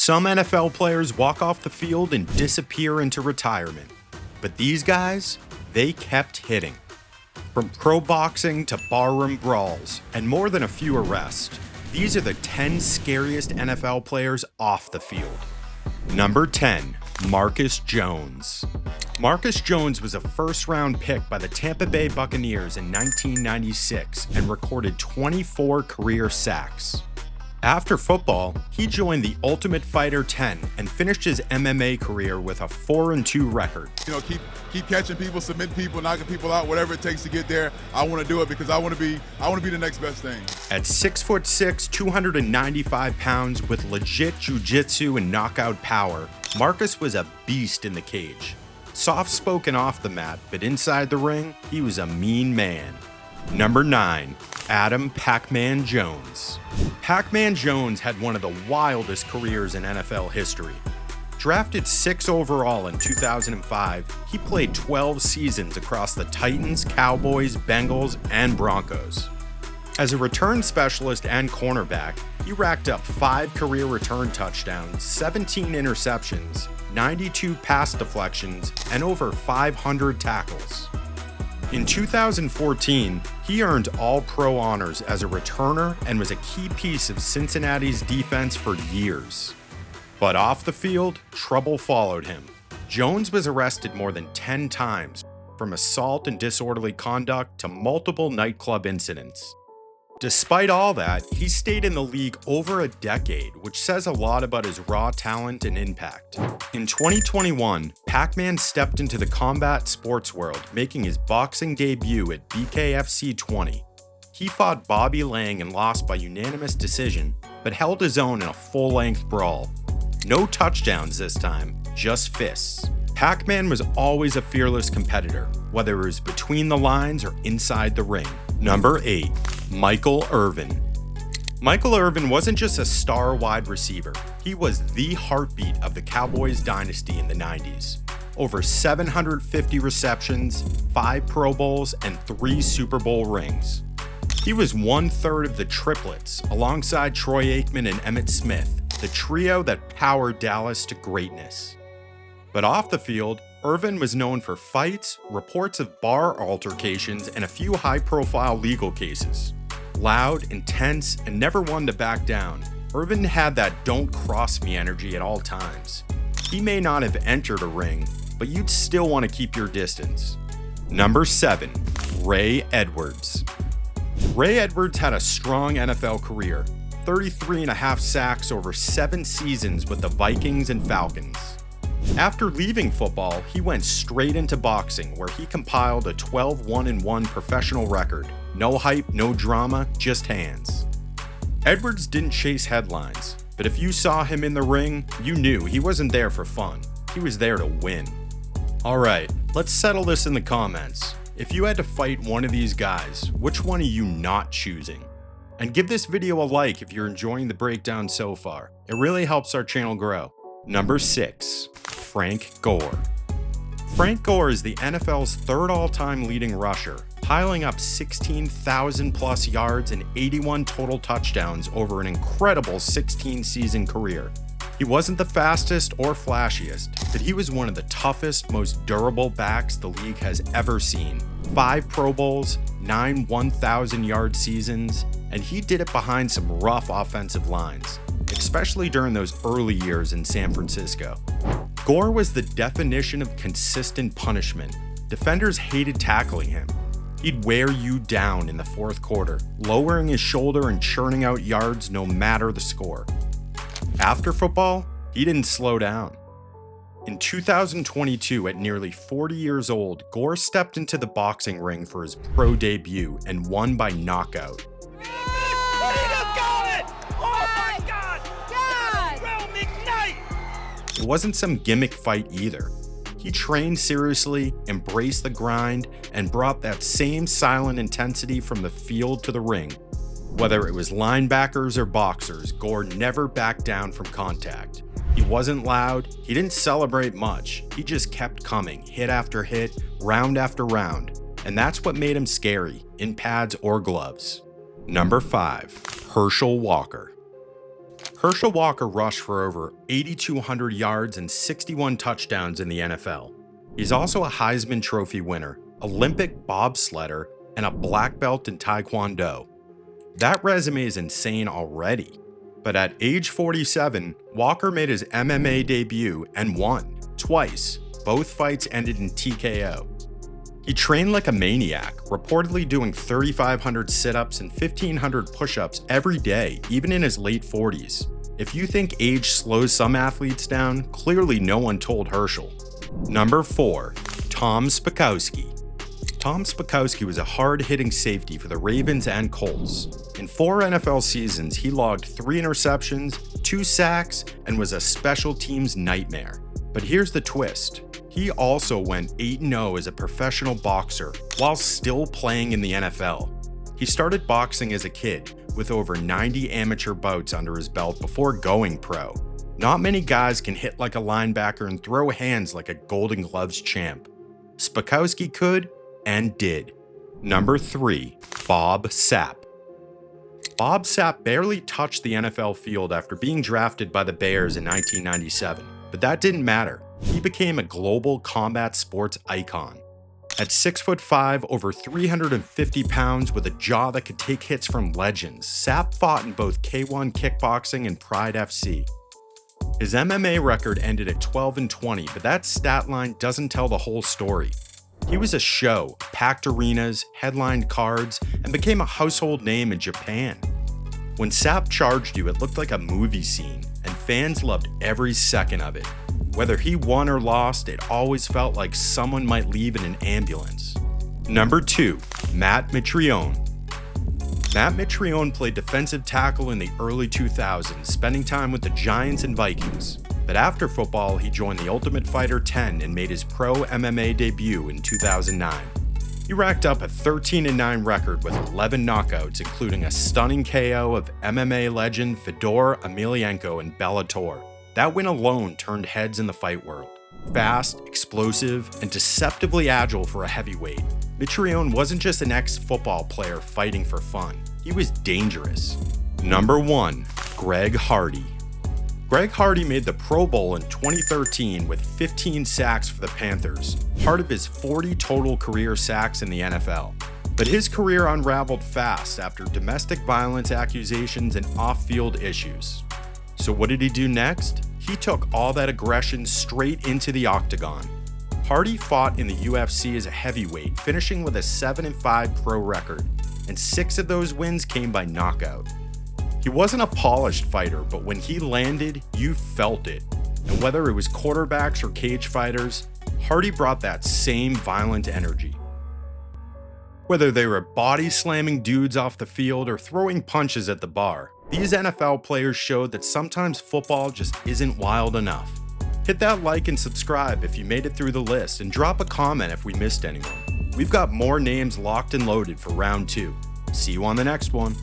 Some NFL players walk off the field and disappear into retirement. But these guys, they kept hitting. From pro boxing to barroom brawls, and more than a few arrests, these are the 10 scariest NFL players off the field. Number 10, Marcus Jones. Marcus Jones was a first-round pick by the Tampa Bay Buccaneers in 1996 and recorded 24 career sacks. After football, he joined the Ultimate Fighter 10 and finished his MMA career with a 4-2 record. Keep catching people, submitting people, knocking people out, whatever it takes to get there. I want to do it because I want to be the next best thing. At 6'6", 295 pounds with legit jiu-jitsu and knockout power, Marcus was a beast in the cage. Soft-spoken off the mat, but inside the ring, he was a mean man. Number 9, Adam Pacman Jones. Pacman Jones had one of the wildest careers in NFL history. Drafted 6th overall in 2005, he played 12 seasons across the Titans, Cowboys, Bengals, and Broncos. As a return specialist and cornerback, he racked up 5 career return touchdowns, 17 interceptions, 92 pass deflections, and over 500 tackles. In 2014, he earned All-Pro honors as a returner and was a key piece of Cincinnati's defense for years. But off the field, trouble followed him. Jones was arrested more than 10 times, from assault and disorderly conduct to multiple nightclub incidents. Despite all that, he stayed in the league over a decade, which says a lot about his raw talent and impact. In 2021, Pacman stepped into the combat sports world, making his boxing debut at BKFC 20. He fought Bobby Lang and lost by unanimous decision, but held his own in a full-length brawl. No touchdowns this time, just fists. Pacman was always a fearless competitor, whether it was between the lines or inside the ring. Number 8, Michael Irvin. Michael Irvin wasn't just a star wide receiver, he was the heartbeat of the Cowboys dynasty in the 90s. Over 750 receptions, 5 Pro Bowls, and 3 Super Bowl rings. He was 1/3 of the triplets, alongside Troy Aikman and Emmitt Smith, the trio that powered Dallas to greatness. But off the field, Irvin was known for fights, reports of bar altercations, and a few high-profile legal cases. Loud, intense, and never one to back down, Irvin had that don't cross me energy at all times. He may not have entered a ring, but you'd still want to keep your distance. Number 7, Ray Edwards. Ray Edwards had a strong NFL career, 33.5 sacks over 7 seasons with the Vikings and Falcons. After leaving football, he went straight into boxing, where he compiled a 12-1-1 professional record. No hype, no drama, just hands. Edwards didn't chase headlines, but if you saw him in the ring, you knew he wasn't there for fun. He was there to win. Alright, let's settle this in the comments. If you had to fight one of these guys, which one are you not choosing? And give this video a like if you're enjoying the breakdown so far. It really helps our channel grow. Number 6, Frank Gore. Frank Gore is the NFL's 3rd all-time leading rusher, piling up 16,000 plus yards and 81 total touchdowns over an incredible 16-season career. He wasn't the fastest or flashiest, but he was one of the toughest, most durable backs the league has ever seen. 5 Pro Bowls, 9 1,000-yard seasons, and he did it behind some rough offensive lines, especially during those early years in San Francisco. Gore was the definition of consistent punishment. Defenders hated tackling him. He'd wear you down in the 4th quarter, lowering his shoulder and churning out yards no matter the score. After football, he didn't slow down. In 2022, at nearly 40 years old, Gore stepped into the boxing ring for his pro debut and won by knockout. It wasn't some gimmick fight either. He trained seriously, embraced the grind, and brought that same silent intensity from the field to the ring. Whether it was linebackers or boxers, Gore never backed down from contact. He wasn't loud, he didn't celebrate much, he just kept coming, hit after hit, round after round, and that's what made him scary, in pads or gloves. Number 5, Herschel Walker. Herschel Walker rushed for over 8,200 yards and 61 touchdowns in the NFL. He's also a Heisman Trophy winner, Olympic bobsledder, and a black belt in Taekwondo. That resume is insane already. But at age 47, Walker made his MMA debut and won, twice. Both fights ended in TKO. He trained like a maniac, reportedly doing 3,500 sit-ups and 1,500 push-ups every day, even in his late 40s. If you think age slows some athletes down, clearly no one told Herschel. Number 4. Tom Zbikowski. Tom Zbikowski was a hard-hitting safety for the Ravens and Colts. In 4 NFL seasons, he logged 3 interceptions, 2 sacks, and was a special teams nightmare. But here's the twist. He also went 8-0 as a professional boxer while still playing in the NFL. He started boxing as a kid, with over 90 amateur bouts under his belt before going pro. Not many guys can hit like a linebacker and throw hands like a Golden Gloves champ. Zbikowski could and did. Number 3. Bob Sapp. Bob Sapp barely touched the NFL field after being drafted by the Bears in 1997, but that didn't matter. He became a global combat sports icon. At 6'5", over 350 pounds with a jaw that could take hits from legends, Sapp fought in both K1 kickboxing and Pride FC. His MMA record ended at 12-20, but that stat line doesn't tell the whole story. He was a show, packed arenas, headlined cards, and became a household name in Japan. When Sapp charged you, it looked like a movie scene, and fans loved every second of it. Whether he won or lost, it always felt like someone might leave in an ambulance. Number 2. Mitrione. Mitrione played defensive tackle in the early 2000s, spending time with the Giants and Vikings. But after football, he joined the Ultimate Fighter 10 and made his pro MMA debut in 2009. He racked up a 13-9 record with 11 knockouts, including a stunning KO of MMA legend Fedor Emelianenko in Bellator. That win alone turned heads in the fight world. Fast, explosive, and deceptively agile for a heavyweight, Mitrione wasn't just an ex-football player fighting for fun. He was dangerous. Number 1. Greg Hardy. Greg Hardy made the Pro Bowl in 2013 with 15 sacks for the Panthers, part of his 40 total career sacks in the NFL. But his career unraveled fast after domestic violence accusations and off-field issues. So what did he do next? He took all that aggression straight into the octagon. Hardy fought in the UFC as a heavyweight, finishing with a 7-5 pro record, and 6 of those wins came by knockout. He wasn't a polished fighter, but when he landed, you felt it. And whether it was quarterbacks or cage fighters, Hardy brought that same violent energy. Whether they were body slamming dudes off the field or throwing punches at the bar, these NFL players showed that sometimes football just isn't wild enough. Hit that like and subscribe if you made it through the list, and drop a comment if we missed anyone. We've got more names locked and loaded for round 2. See you on the next one.